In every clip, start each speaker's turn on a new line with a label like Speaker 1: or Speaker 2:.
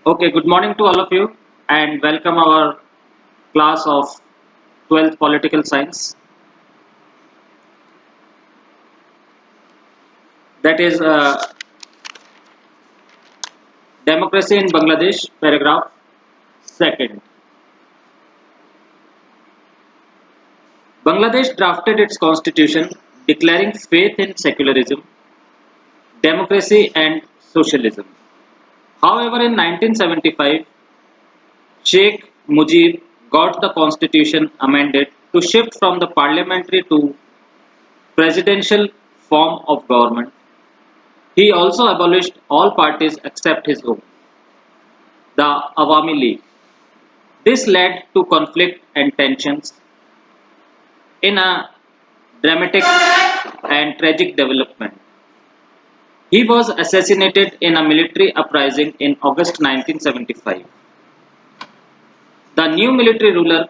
Speaker 1: Okay, good morning to all of you and welcome our class of 12th Political Science. That is Democracy in Bangladesh, paragraph second. Bangladesh drafted its constitution declaring faith in secularism, democracy and socialism. However, in 1975, Sheikh Mujib got the constitution amended to shift from the parliamentary to presidential form of government. He also abolished all parties except his own, the Awami League. This led to conflict and tensions in a dramatic and tragic development. He was assassinated in a military uprising in August 1975. The new military ruler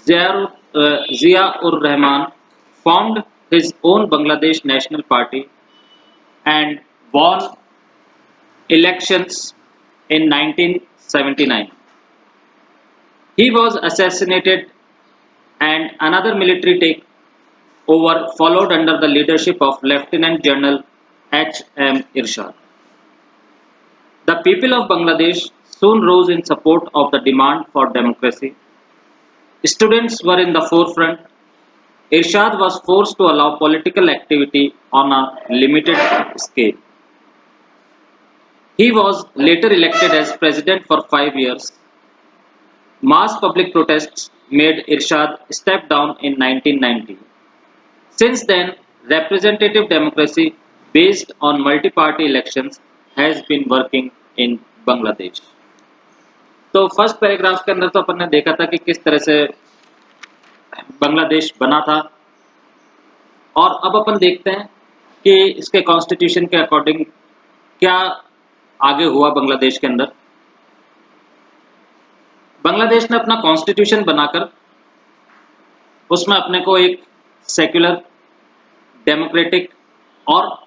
Speaker 1: Zia-ur-Rahman formed his own Bangladesh National Party and won elections in 1979. He was assassinated and another military takeover followed under the leadership of Lieutenant General H. M. Irshad. The people of Bangladesh soon rose in support of the demand for democracy. Students were in the forefront. Irshad was forced to allow political activity on a limited scale. He was later elected as president for 5 years. Mass public protests made Irshad step down in 1990. Since then, representative democracy based on multi-party elections has been working in Bangladesh. तो first paragraph के अंदर तो अपन ने देखा था कि किस तरह से बांग्लादेश बना था और अब अपन देखते हैं कि इसके कॉन्स्टिट्यूशन के अकॉर्डिंग क्या आगे हुआ बांग्लादेश के अंदर। बांग्लादेश ने अपना कॉन्स्टिट्यूशन बनाकर उसमें अपने को एक सेक्युलर, डेमोक्रेटिक और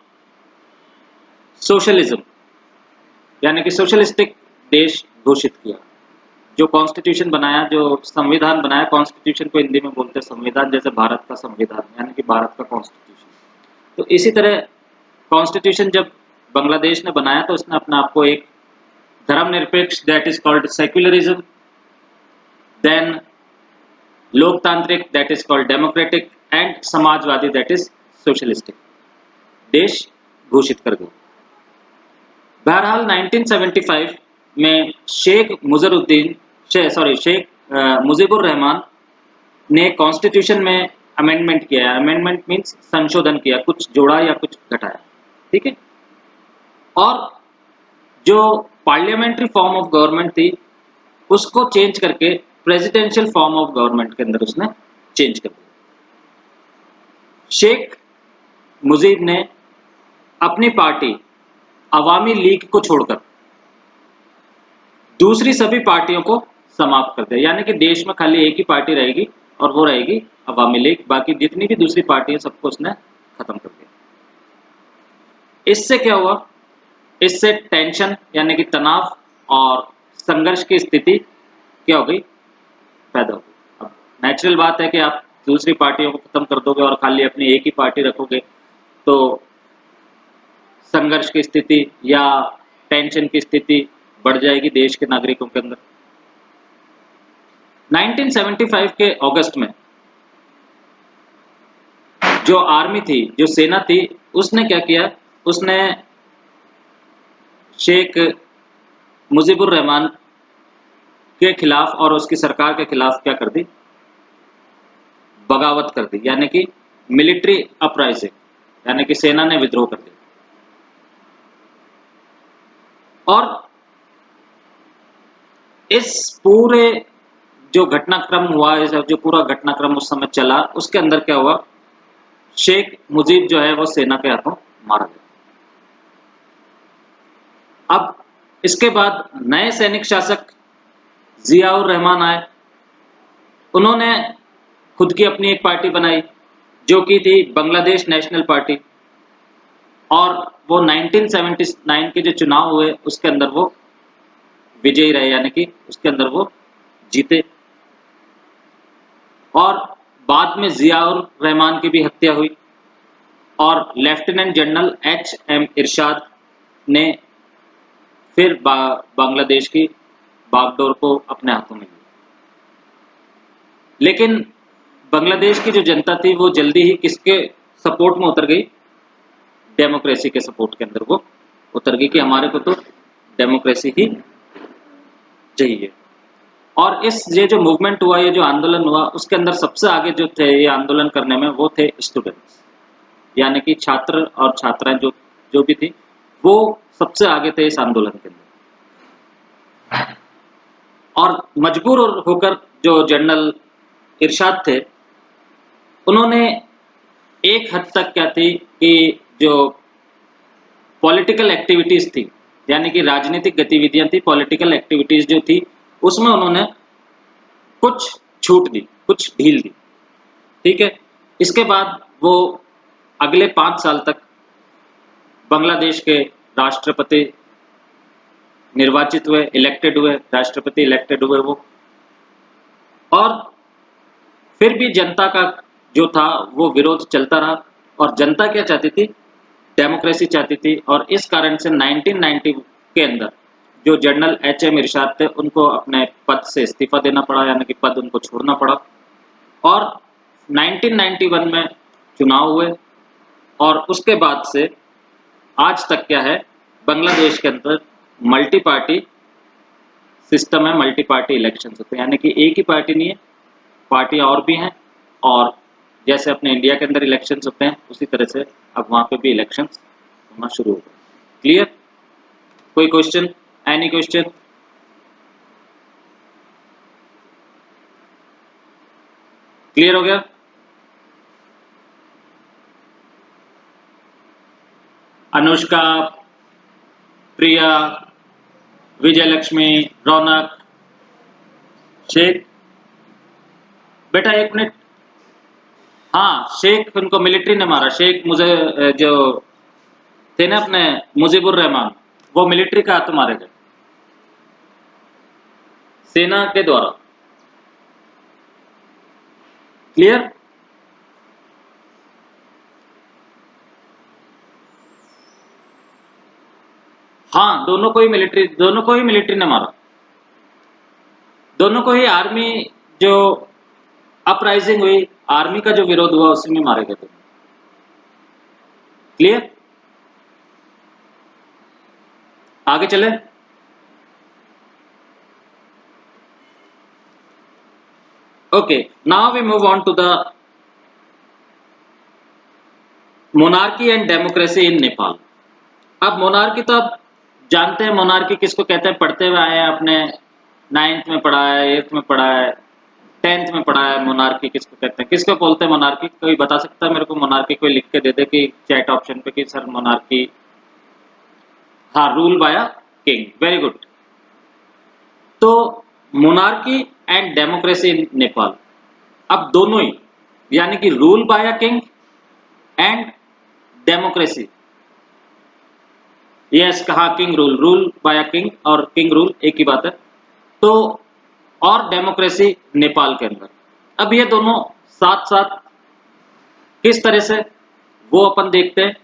Speaker 1: सोशलिज्म यानी कि सोशलिस्टिक देश घोषित किया। जो कॉन्स्टिट्यूशन बनाया, जो संविधान बनाया, कॉन्स्टिट्यूशन को हिंदी में बोलते हैं संविधान, जैसे भारत का संविधान यानी कि भारत का कॉन्स्टिट्यूशन। तो इसी तरह कॉन्स्टिट्यूशन जब बांग्लादेश ने बनाया तो उसने अपने आप को एक धर्मनिरपेक्ष, that is called secularism, then लोकतांत्रिक, that is called democratic, and समाजवादी, दैट इज सोशलिस्टिक देश घोषित कर गए। बहरहाल 1975 में शेख मुजीबुर रहमान ने कॉन्स्टिट्यूशन में अमेंडमेंट किया। अमेंडमेंट मींस संशोधन किया, कुछ जोड़ा या कुछ घटाया, ठीक है। और जो पार्लियामेंट्री फॉर्म ऑफ गवर्नमेंट थी उसको चेंज करके प्रेसिडेंशियल फॉर्म ऑफ गवर्नमेंट के अंदर उसने चेंज कर दिया। शेख मुजीब ने अपनी पार्टी अवामी लीग को छोड़कर दूसरी सभी पार्टियों को समाप्त कर दिया, यानी कि देश में खाली एक ही पार्टी रहेगी और वो रहेगी अवामी लीग। बाकी जितनी भी दूसरी पार्टी है सबको उसने खत्म कर दिया। इससे क्या हुआ? इससे टेंशन यानी कि तनाव और संघर्ष की स्थिति क्या हो गई? पैदा हो गई। अब नेचुरल बात है कि आप दूसरी पार्टियों को खत्म कर दोगे और खाली अपनी एक ही पार्टी रखोगे तो संघर्ष की स्थिति या टेंशन की स्थिति बढ़ जाएगी देश के नागरिकों के अंदर। 1975 के अगस्त में जो आर्मी थी, जो सेना थी, उसने क्या किया? उसने शेख मुजीबुर रहमान के खिलाफ और उसकी सरकार के खिलाफ क्या कर दी? बगावत कर दी, यानी कि मिलिट्री अपराइजिंग, यानी कि सेना ने विद्रोह कर दिया। और इस पूरे जो घटनाक्रम हुआ, जो पूरा घटनाक्रम उस समय चला, उसके अंदर क्या हुआ? शेख मुजीब जो है वो सेना के हाथों मारा गया। अब इसके बाद नए सैनिक शासक जियाउर रहमान आए। उन्होंने खुद की अपनी एक पार्टी बनाई जो कि थी बांग्लादेश नेशनल पार्टी, और वो 1979 के जो चुनाव हुए उसके अंदर वो विजयी रहे, यानी कि उसके अंदर वो जीते। और बाद में जियाउर रहमान की भी हत्या हुई और लेफ्टिनेंट जनरल एच.एम. इरशाद ने फिर बांग्लादेश की बागडोर को अपने हाथों में लिया। लेकिन बांग्लादेश की जो जनता थी वो जल्दी ही किसके सपोर्ट में उतर गई? डेमोक्रेसी के सपोर्ट के अंदर वो उतर गई कि हमारे को तो डेमोक्रेसी ही चाहिए। और ये जो मूवमेंट हुआ, ये जो आंदोलन हुआ, उसके अंदर सबसे आगे जो थे ये आंदोलन करने में, वो थे स्टूडेंट्स, यानी कि छात्र और छात्राएं जो भी थी, वो सबसे आगे थे इस आंदोलन के अंदर। और मजबूर होकर जो जनरल इरशाद थे, उन्होंने एक हद तक क्या थी कि जो पॉलिटिकल एक्टिविटीज थी, यानी कि राजनीतिक गतिविधियां थी, पॉलिटिकल एक्टिविटीज जो थी, उसमें उन्होंने कुछ छूट दी, कुछ ढील दी। ठीक है। इसके बाद वो अगले 5 साल तक बांग्लादेश के राष्ट्रपति निर्वाचित हुए, इलेक्टेड हुए, राष्ट्रपति इलेक्टेड हुए वो। और फिर भी जनता का जो था वो विरोध चलता रहा। और जनता क्या चाहती थी? डेमोक्रेसी चाहती थी। और इस कारण से 1990 के अंदर जो जनरल एच.एम. इरशाद थे, उनको अपने पद से इस्तीफा देना पड़ा, यानी कि पद उनको छोड़ना पड़ा। और 1991 में चुनाव हुए और उसके बाद से आज तक क्या है, बांग्लादेश के अंदर मल्टी पार्टी सिस्टम है, मल्टी पार्टी इलेक्शंस होते हैं, यानी कि एक ही पार्टी नहीं है, पार्टियां और भी हैं। और जैसे अपने इंडिया के अंदर इलेक्शंस होते हैं, उसी तरह से अब वहां पे भी इलेक्शंस होना शुरू हो गए। क्लियर? कोई क्वेश्चन? Any question? क्लियर हो गया? अनुष्का, प्रिया, विजय लक्ष्मी, रौनक, शेख, बेटा एक मिनट। हाँ, शेख, उनको मिलिट्री ने मारा। शेख मुझे जो थे ना अपने मुजीबुर रहमान, वो मिलिट्री का हाथ मारे गए, सेना के द्वारा। क्लियर? हाँ, दोनों को ही मिलिट्री ने मारा। दोनों को ही आर्मी, जो अपराइजिंग हुई, आर्मी का जो विरोध हुआ, उसी में मारे गए थे। क्लियर? आगे चले। Okay, now we move on to the monarchy and democracy in Nepal. अब मोनार्की तो आप जानते हैं, मोनार्की किसको कहते हैं, पढ़ते हुए आए हैं, अपने 9th में पढ़ा है, 8th में पढ़ा है, 10th में पढ़ा है। मोनार्की किसको कहते हैं, किसको बोलते हैं मोनार्की? कोई बता सकता है मेरे को? मोनार्की कोई लिख के दे दे कि चैट ऑप्शन पे कि सर मोनार्की। हाँ, rule by a king. Very good. तो monarchy and democracy in Nepal, अब दोनों ही, यानी कि rule by a king and democracy. Yes, कहा king rule, rule by a king और किंग रूल एक ही बात है। तो और डेमोक्रेसी नेपाल के अंदर, अब ये दोनों साथ साथ किस तरह से वो अपन देखते हैं।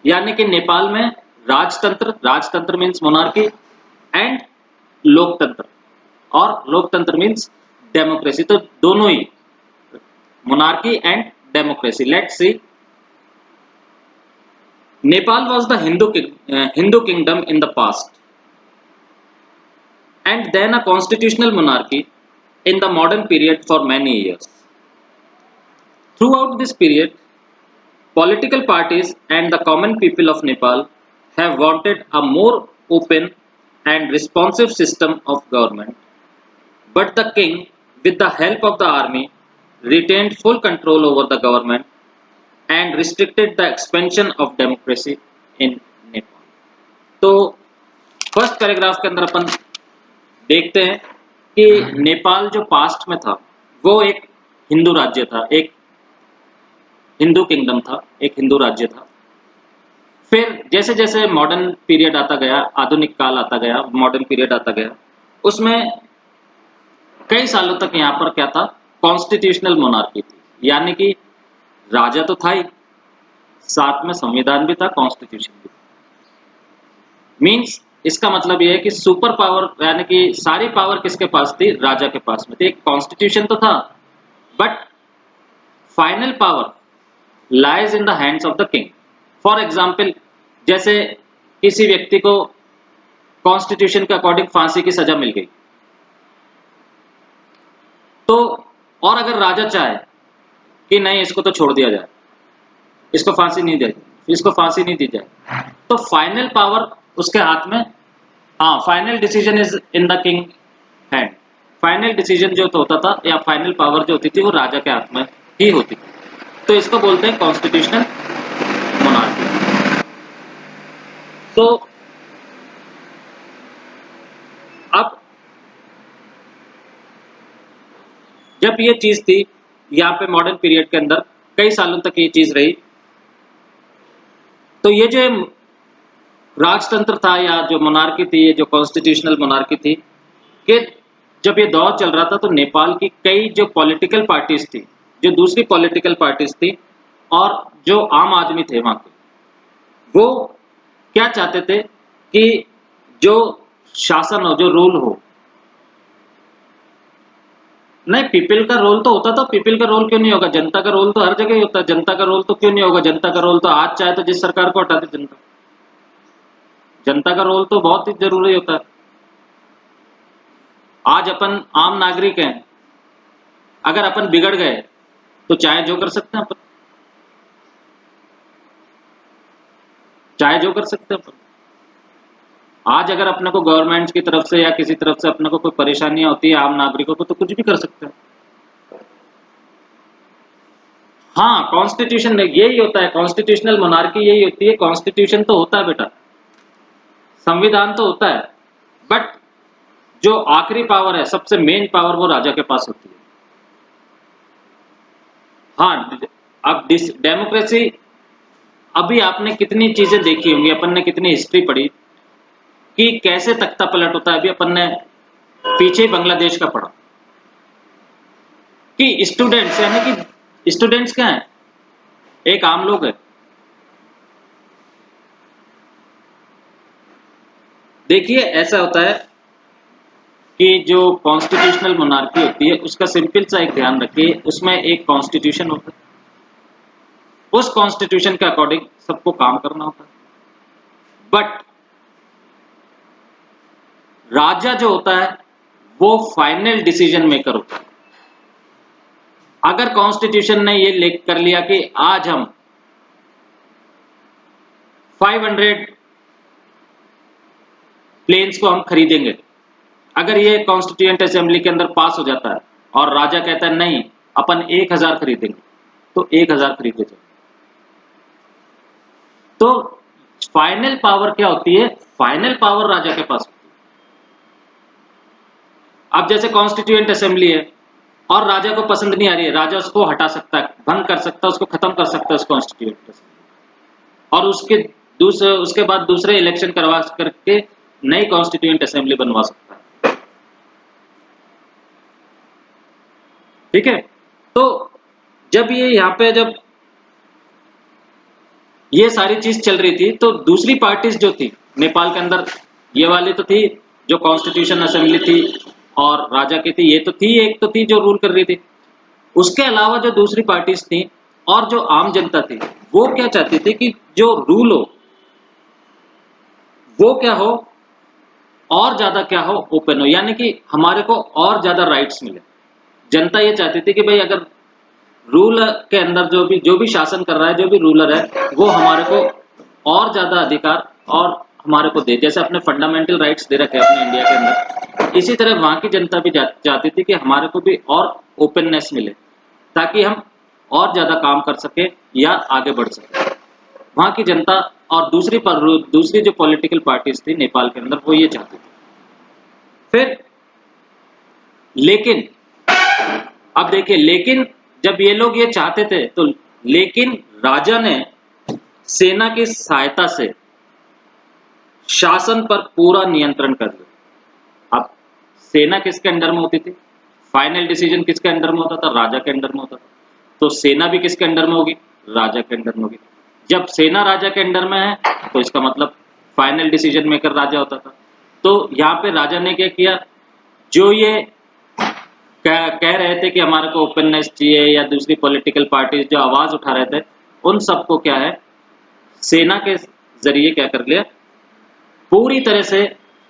Speaker 1: यानी कि नेपाल में राजतंत्र, राजतंत्र मीन्स मोनार्की, एंड लोकतंत्र, और लोकतंत्र मीन्स डेमोक्रेसी। तो दोनों ही, monarchy and democracy. Let's see. Nepal was the Hindu kingdom in the past, and then a constitutional monarchy in the modern period for many years. Throughout this period, political parties and the common people of Nepal have wanted a more open and responsive system of government, but the king, with the help of the army, retained full control over the government and restricted the expansion of democracy in Nepal. तो first paragraph के अंदर अपन देखते हैं कि नेपाल जो past में था, वो एक हिंदू राज्य था, एक हिंदू किंगडम था, एक हिंदू राज्य था। फिर जैसे जैसे मॉडर्न पीरियड आता गया, आधुनिक काल आता गया, मॉडर्न पीरियड आता गया, उसमें कई सालों तक यहाँ पर क्या था, कॉन्स्टिट्यूशनल मोनार्की थी, यानी कि राजा तो था ही, साथ में संविधान भी था, कॉन्स्टिट्यूशन भी था। मीन्स इसका मतलब यह है कि सुपर पावर, यानी कि सारी पावर किसके पास थी, राजा के पास में थी। एक कॉन्स्टिट्यूशन तो था, but final power lies in the hands of the king. For example, जैसे किसी व्यक्ति को कॉन्स्टिट्यूशन के अकॉर्डिंग फांसी की सजा मिल गई, तो और अगर राजा चाहे कि नहीं इसको तो छोड़ दिया जाए, इसको फांसी नहीं दे, इसको फांसी नहीं दी जाए, तो फाइनल पावर उसके हाथ में, हाँ, final decision is in the king hand. Final decision जो तो होता था, या फाइनल पावर जो होती थी, वो राजा के हाथ में ही होती थी। तो इसको बोलते हैं कॉन्स्टिट्यूशनल मोनार्की। तो अब जब ये चीज थी यहाँ पे मॉडर्न पीरियड के अंदर, कई सालों तक ये चीज रही, तो ये जो राजतंत्र था या जो मोनार्की थी, ये जो कॉन्स्टिट्यूशनल मोनार्की थी, कि जब ये दौर चल रहा था तो नेपाल की कई जो पॉलिटिकल पार्टीज थी, जो दूसरी पॉलिटिकल पार्टीज थी, और जो आम आदमी थे वहां के, वो क्या चाहते थे कि जो शासन हो, जो रूल हो, नहीं, पीपल का रोल तो होता था, पीपल का रोल क्यों नहीं होगा, जनता का रोल तो हर जगह ही होता है, जनता का रोल तो क्यों नहीं होगा, जनता का रोल तो आज चाहे तो जिस सरकार को हटा दे जनता, जनता का रोल तो बहुत ही जरूरी होता है। आज अपन आम नागरिक हैं, अगर अपन बिगड़ गए तो चाहे जो कर सकते हैं अपन, चाहे जो कर सकते हैं अपन। आज अगर अपने को गवर्नमेंट की तरफ से या किसी तरफ से अपने को कोई परेशानी होती है आम नागरिकों को, तो कुछ भी कर सकते हैं। हाँ, कॉन्स्टिट्यूशन यही होता है, कॉन्स्टिट्यूशनल मोनार्की यही होती है। कॉन्स्टिट्यूशन तो होता है बेटा, संविधान तो होता है, बट जो आखिरी पावर है, सबसे मेन पावर, वो राजा के पास होती है। हाँ, अब डेमोक्रेसी, अभी आपने कितनी चीजें देखी होंगी, अपन ने कितनी हिस्ट्री पढ़ी कि कैसे तख्ता पलट होता है। अभी अपन ने पीछे बांग्लादेश का पढ़ा कि स्टूडेंट्स, यानी कि स्टूडेंट्स क्या है, एक आम लोग है। देखिए ऐसा होता है कि जो कॉन्स्टिट्यूशनल मोनार्की होती है, उसका सिंपल सा एक ध्यान रखिए, उसमें एक कॉन्स्टिट्यूशन होता है, उस कॉन्स्टिट्यूशन के अकॉर्डिंग सबको काम करना होता है। बट राजा जो होता है वो फाइनल डिसीजन मेकर होता है। अगर कॉन्स्टिट्यूशन ने ये लिख कर लिया कि आज हम 500 प्लेन्स को हम खरीदेंगे, अगर ये कॉन्स्टिट्यूएंट असेंबली के अंदर पास हो जाता है और राजा कहता है नहीं अपन 1000 खरीदेंगे, तो 1000 खरीदे जाए। तो फाइनल पावर क्या होती है, फाइनल पावर राजा के पास होती है। अब जैसे कॉन्स्टिट्यूएंट असेंबली है और राजा को पसंद नहीं आ रही है, राजा उसको हटा सकता है, भंग कर सकता है, उसको खत्म कर सकता है उस कॉन्स्टिट्यूएंट असेंबली, और उसके बाद दूसरे इलेक्शन करवा करके नई कॉन्स्टिट्यूएंट असेंबली बनवा सकता है। ठीक है, तो जब ये यहाँ पे जब ये सारी चीज चल रही थी, तो दूसरी पार्टीज जो थी नेपाल के अंदर, ये वाली तो थी जो कॉन्स्टिट्यूशन असेंबली थी और राजा की थी, ये तो थी, एक तो थी जो रूल कर रही थी। उसके अलावा जो दूसरी पार्टीज थी और जो आम जनता थी, वो क्या चाहती थी कि जो रूल हो वो क्या हो, और ज्यादा क्या हो, ओपन हो, यानी कि हमारे को और ज्यादा राइट्स मिले। जनता ये चाहती थी कि भाई अगर रूल के अंदर जो भी शासन कर रहा है, जो भी रूलर है, वो हमारे को और ज्यादा अधिकार और हमारे को दे, जैसे अपने फंडामेंटल राइट्स दे रखे अपने इंडिया के अंदर, इसी तरह वहां की जनता भी चाहती थी कि हमारे को भी और ओपननेस मिले, ताकि हम और ज्यादा काम कर सके या आगे बढ़ सके। वहां की जनता और दूसरी जो पॉलिटिकल पार्टीज थी नेपाल के अंदर, वो ये चाहती थी। फिर लेकिन अब देखिए, लेकिन जब ये लोग ये चाहते थे, तो लेकिन राजा ने सेना की सहायता से शासन पर पूरा नियंत्रण कर लिया। अब सेना किसके अंडर में होती थी? फाइनल डिसीजन किसके अंडर में होता था? राजा के अंडर में होता था। तो सेना भी किसके अंडर में होगी? राजा के अंडर में होगी। जब सेना राजा के अंडर में है तो इसका मतलब फाइनल डिसीजन मेकर राजा होता था। तो यहाँ पे राजा ने क्या किया, जो ये कह रहे थे कि हमारे को ओपननेस चाहिए या दूसरी पॉलिटिकल पार्टीज जो आवाज उठा रहे थे, उन सबको क्या है, सेना के जरिए क्या कर लिया, पूरी तरह से,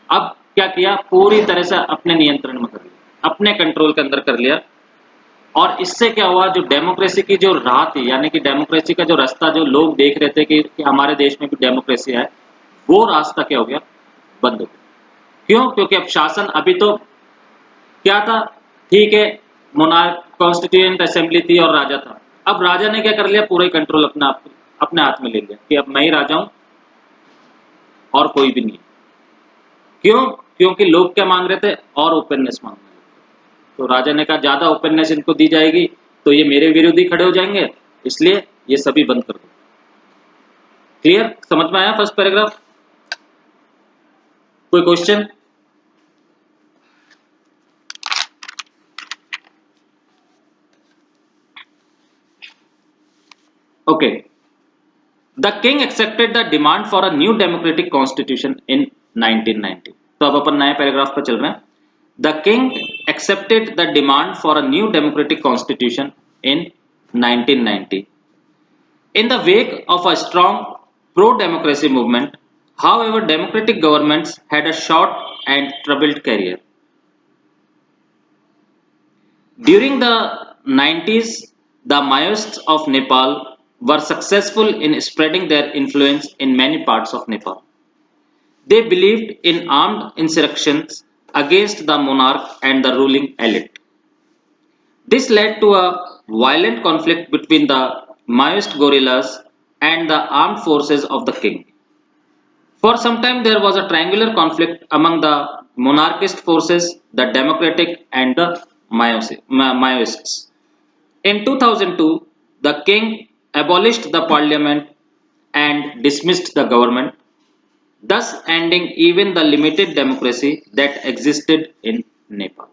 Speaker 1: अब क्या किया, पूरी तरह से अपने नियंत्रण में कर लिया, अपने कंट्रोल के अंदर कर लिया। और इससे क्या हुआ, जो डेमोक्रेसी की जो राह थी, यानी कि डेमोक्रेसी का जो रास्ता जो लोग देख रहे थे कि हमारे देश में भी डेमोक्रेसी है, वो रास्ता क्या हो गया, बंद हो गया। क्यों? क्योंकि अब शासन, अभी तो क्या था, ठीक है, मोनार्क कॉन्स्टिट्यूएंट असेंबली थी और राजा था। अब राजा ने क्या कर लिया, पूरा ही कंट्रोल अपने हाथ में ले लिया कि अब मैं ही राजा हूं और कोई भी नहीं। क्यों? क्योंकि लोग क्या मांग रहे थे, और ओपननेस मांग रहे थे। तो राजा ने कहा ज्यादा ओपननेस इनको दी जाएगी तो ये मेरे विरोधी खड़े हो जाएंगे, इसलिए ये सभी बंद कर दो। क्लियर? समझ में आया फर्स्ट पैराग्राफ? कोई question? Okay. The king accepted the demand for a new democratic constitution in 1990। तो अब अपन नए पैराग्राफ पर चल रहे हैं। The king accepted the demand for a new democratic constitution in 1990 in the wake of a strong pro-democracy movement. However, democratic governments had a short and troubled career. During the 90s, the Maoists of Nepal were successful in spreading their influence in many parts of Nepal. They believed in armed insurrections against the monarch and the ruling elite. This led to a violent conflict between the Maoist guerrillas and the armed forces of the king. For some time, there was a triangular conflict among the monarchist forces, the democratic, and the Maoists. In 2002, the king abolished the parliament and dismissed the government, thus ending even the limited democracy that existed in Nepal.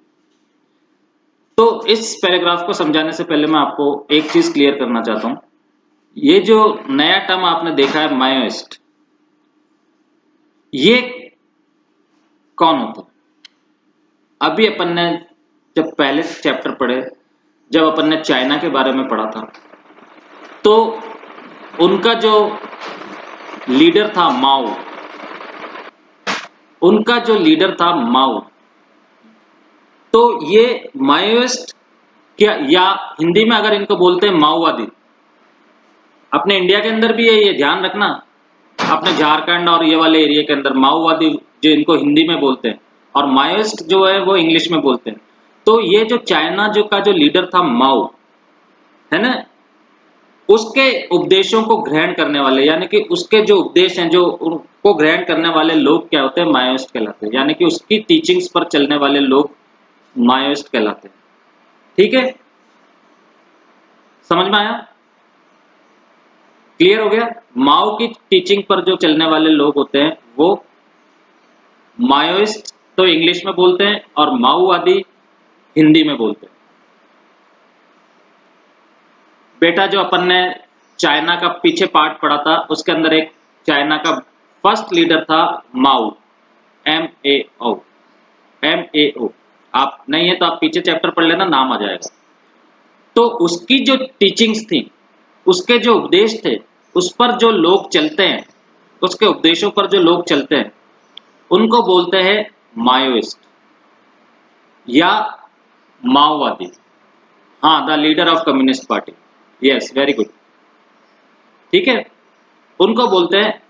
Speaker 1: तो इस paragraph को समझाने से पहले मैं आपको एक चीज क्लियर करना चाहता हूं। ये जो नया टर्म आपने देखा है मायोइस्ट, ये कौन होता है? अभी अपन ने जब पहले चैप्टर पढ़े, जब अपन ने चाइना के बारे में पढ़ा था, तो उनका जो लीडर था माओ, उनका जो लीडर था माओ, तो ये माओइस्ट क्या, या हिंदी में अगर इनको बोलते हैं माओवादी। अपने इंडिया के अंदर भी है, ये ध्यान रखना, अपने झारखंड और ये वाले एरिया के अंदर माओवादी जो इनको हिंदी में बोलते हैं, और माओइस्ट जो है वो इंग्लिश में बोलते हैं। तो ये जो चाइना जो का जो लीडर था माओ, है ना, उसके उपदेशों को ग्रहण करने वाले, यानी कि उसके जो उपदेश हैं जो उनको ग्रहण करने वाले लोग क्या होते हैं, माओइस्ट कहलाते हैं। यानी कि उसकी टीचिंग्स पर चलने वाले लोग माओइस्ट कहलाते हैं। ठीक है, समझ में आया? क्लियर हो गया? माओ की टीचिंग पर जो चलने वाले लोग होते हैं वो माओइस्ट तो इंग्लिश में बोलते हैं और माओवादी हिंदी में बोलते हैं। बेटा जो अपन ने चाइना का पीछे पार्ट पढ़ा था, उसके अंदर एक चाइना का फर्स्ट लीडर था माओ, MAO, MAO। आप नहीं है तो आप पीछे चैप्टर पढ़ लेना, नाम आ जाएगा। तो उसकी जो टीचिंग्स थी, उसके जो उपदेश थे, उस पर जो लोग चलते हैं, उसके उपदेशों पर जो लोग चलते हैं, उनको बोलते हैं माओइस्ट या माओवादी। हाँ, the leader of communist party, yes, very good. ठीक है, उनको बोलते हैं,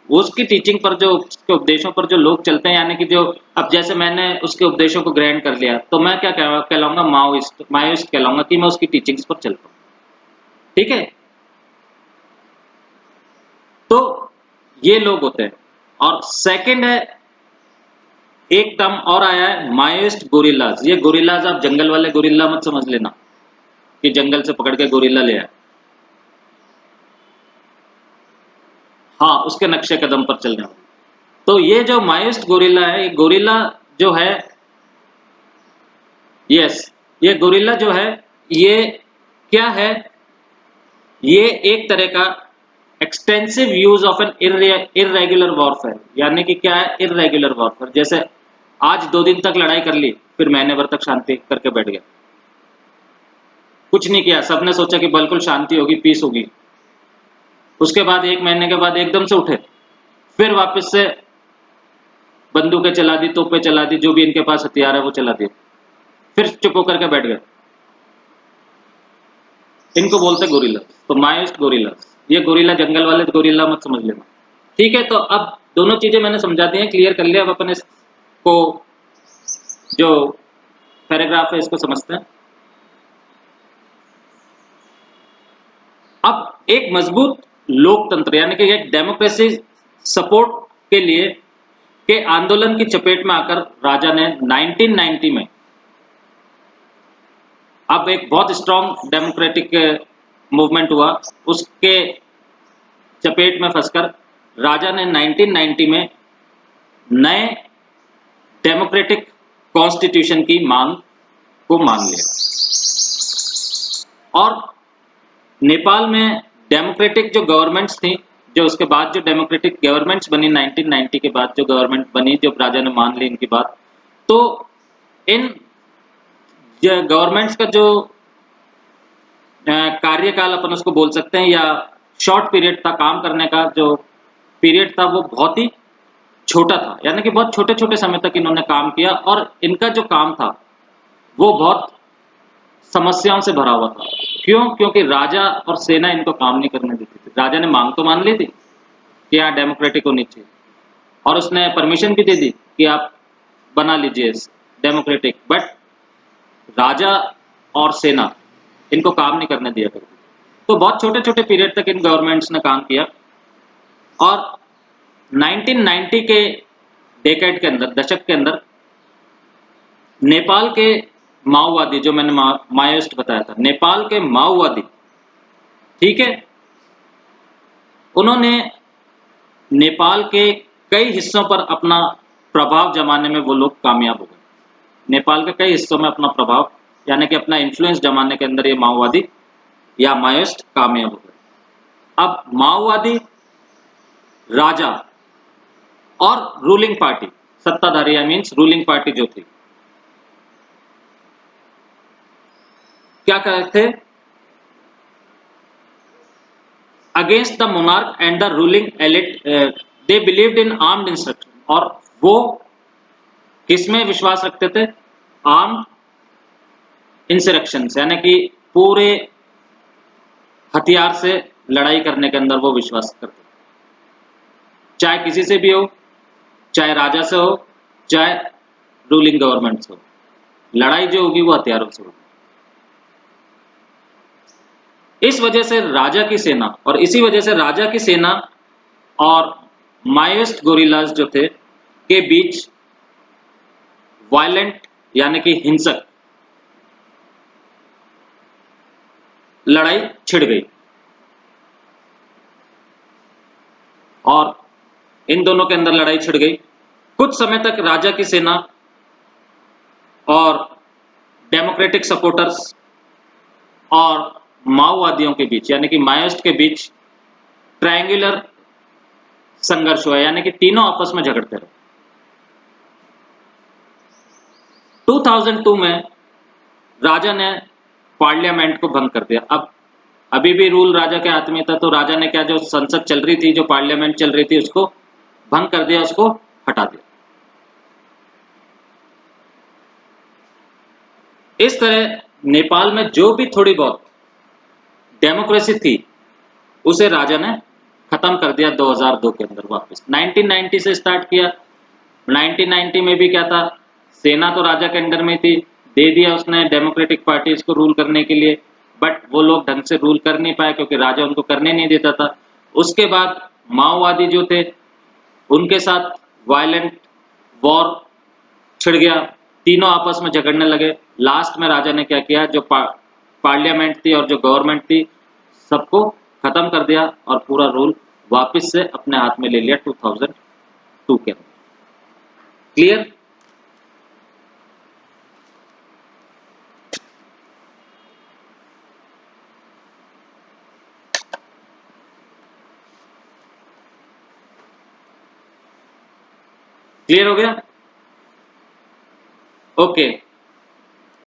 Speaker 1: उसकी टीचिंग पर जो, उसके उपदेशों पर जो लोग चलते हैं, यानी कि जो, अब जैसे मैंने उसके उपदेशों को ग्रहण कर लिया तो मैं क्या कहलाऊंगा, माओइस्ट, माओइस्ट कहलाऊंगा कि मैं उसकी टीचिंग्स पर चलता हूँ। ठीक है, तो ये लोग होते हैं। और सेकंड है, एक टर्म और आया है माओइस्ट गोरिल्लाज। ये गोरिल्लाज आप जंगल वाले गोरिल्ला मत समझ लेना कि जंगल से पकड़ के गोरिल्ला ले आए। हाँ, उसके नक्शे कदम पर चलने वाली। तो ये जो माओइस्ट गोरिल्ला है, ये गोरिल्ला जो है, यस, ये गोरिल्ला जो है, ये क्या है? ये एक तरह का extensive use of an irregular warfare, यानी कि क्या है इरेगुलर वॉरफेयर? जैसे आज 2 दिन तक लड़ाई कर ली, फिर महीने भर तक शांति करके बैठ गया, कुछ नहीं किया, सबने सोचा कि बिल्कुल शांति होगी, पीस होगी। उसके बाद 1 महीने के बाद एकदम से उठे, फिर वापस से बंदूकें चला दी, तोपें चला दी, जो भी इनके पास हथियार है वो चला दिए, फिर चुप होकर के बैठ गए। इनको बोलते गोरिल्ला। तो माओइस्ट गोरिल्ला, ये गोरिल्ला जंगल वाले गोरिल्ला मत समझ लेना। ठीक है, तो अब दोनों चीजें मैंने समझा दी हैं, क्लियर कर लिया। अब अपन इसको जो पैराग्राफ है इसको समझते हैं। अब एक मजबूत लोकतंत्र यानी कि एक डेमोक्रेसी सपोर्ट के लिए के आंदोलन की चपेट में आकर राजा ने 1990 में, अब एक बहुत स्ट्रांग डेमोक्रेटिक मूवमेंट हुआ, उसके चपेट में फंसकर राजा ने 1990 में नए डेमोक्रेटिक कॉन्स्टिट्यूशन की मांग को मान लिया। और नेपाल में डेमोक्रेटिक जो गवर्नमेंट्स थी, जो उसके बाद जो डेमोक्रेटिक गवर्नमेंट्स बनी 1990 के बाद जो गवर्नमेंट बनी, जो राजा ने मान ली इनकी बात, तो इन गवर्नमेंट्स का जो कार्यकाल अपन उसको बोल सकते हैं, या शॉर्ट पीरियड था काम करने का, जो पीरियड था वो बहुत ही छोटा था, यानी कि बहुत छोटे छोटे समय तक इन्होंने काम किया। और इनका जो काम था वो बहुत समस्याओं से भरा हुआ था। क्यों? क्योंकि राजा और सेना इनको काम नहीं करने देती थी। राजा ने मांग तो मान ली थी कि यहाँ डेमोक्रेटिक होनी चाहिए, और उसने परमिशन भी दे दी कि आप बना लीजिए डेमोक्रेटिक, बट राजा और सेना इनको काम नहीं करने दिया करती। तो बहुत छोटे छोटे पीरियड तक इन गवर्नमेंट्स ने काम किया। और 1990 के डेकेड के अंदर, दशक के अंदर, नेपाल के माओवादी, जो मैंने माओइस्ट बताया था, नेपाल के माओवादी, ठीक है, उन्होंने नेपाल के कई हिस्सों पर अपना प्रभाव जमाने में वो लोग कामयाब हो गए। नेपाल के कई हिस्सों में अपना प्रभाव यानी कि अपना इन्फ्लुएंस जमाने के अंदर ये माओवादी या माओइस्ट कामयाब हो गए। अब माओवादी, राजा और रूलिंग पार्टी, सत्ताधारी या मीन्स रूलिंग पार्टी जो थी, क्या कहते थे? Against the monarch and the ruling elite they believed in armed instruction. और वो किसमें विश्वास रखते थे? आर्म्ड इंसरेक्शन, यानी कि पूरे हथियार से लड़ाई करने के अंदर वो विश्वास करते थे, चाहे किसी से भी हो, चाहे राजा से हो, चाहे रूलिंग गवर्नमेंट से हो, लड़ाई जो होगी वो हथियारों से होगी। इस वजह से राजा की सेना, और इसी वजह से राजा की सेना और माओइस्ट गोरिल्लास जो थे के बीच वायलेंट यानी कि हिंसक लड़ाई छिड़ गई। और इन दोनों के अंदर लड़ाई छिड़ गई। कुछ समय तक राजा की सेना और डेमोक्रेटिक सपोर्टर्स और माओवादियों के बीच यानी कि माओइस्ट के बीच ट्रायंगुलर संघर्ष हुआ, यानी कि तीनों आपस में झगड़ते रहे। 2002 में राजा ने पार्लियामेंट को भंग कर दिया। अब अभी भी रूल राजा के हाथ में था, तो राजा ने क्या, जो संसद चल रही थी, जो पार्लियामेंट चल रही थी, उसको भंग कर दिया, उसको हटा दिया। इस तरह नेपाल में जो भी थोड़ी बहुत डेमोक्रेसी थी उसे राजा ने खत्म कर दिया 2002 के अंदर वापस। 1990 से स्टार्ट किया। 1990 में भी क्या था, सेना तो राजा के अंडर में थी, दे दिया उसने डेमोक्रेटिक पार्टीज को रूल करने के लिए, बट वो लोग ढंग से रूल कर नहीं पाए क्योंकि राजा उनको करने नहीं देता था। उसके बाद माओवादी जो थे उनके साथ वायलेंट वॉर छिड़ गया, तीनों आपस में झगड़ने लगे। लास्ट में राजा ने क्या किया, जो पार्लियामेंट थी और जो गवर्नमेंट थी सबको खत्म कर दिया और पूरा रूल वापस से अपने हाथ में ले लिया 2002 के अंदर। क्लियर? क्लियर हो गया? ओके